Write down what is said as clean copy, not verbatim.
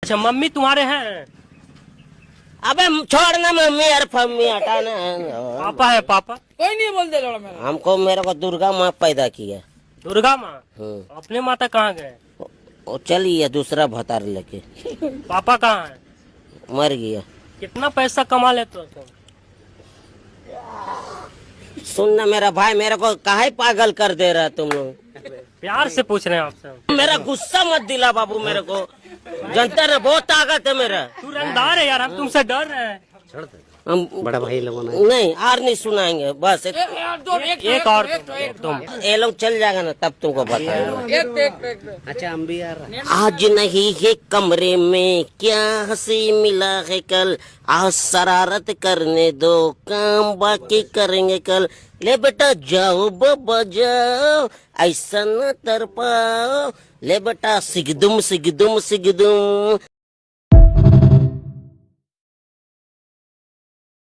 अच्छा मम्मी तुम्हारे हैं? अबे छोड़ना मम्मी और फम्मी हटाना। पापा है पापा? कोई नहीं बोलते लड़ा मेरा। हमको मेरे को दुर्गा माँ पैदा किया। दुर्गा माँ? अपने माता कहाँ गए? वो चली है दूसरा भतार लेके। पापा कहाँ है? मर गया। कितना पैसा कमा लेते हो तुम? सुनना मेरा भाई, मेरे को काहे पागल कर दे रहा तुम लोग। प्यार से पूछ रहे हैं आपसे। मेरा गुस्सा मत दिला बाबू मेरे को, जनता ने बहुत ताकत है मेरा। तू रंगदार है यार, हम तुमसे डर रहे हैं। हम बड़ा भाई लोगों नहीं और नहीं सुनाएंगे बस एक और तुम। ये लोग चल जाएगा ना तब तुमको बताएंगे। एक अच्छा हम भी आ रहे। आज नहीं है कमरे में क्या हंसी मिला है कल, आज शरारत करने दो काम बाकी करेंगे कल। ले बेटा जाओ बाबा जाओ ऐसा न तर पाओ, ले बेटा सिगदुम सिगदुम सिगदुम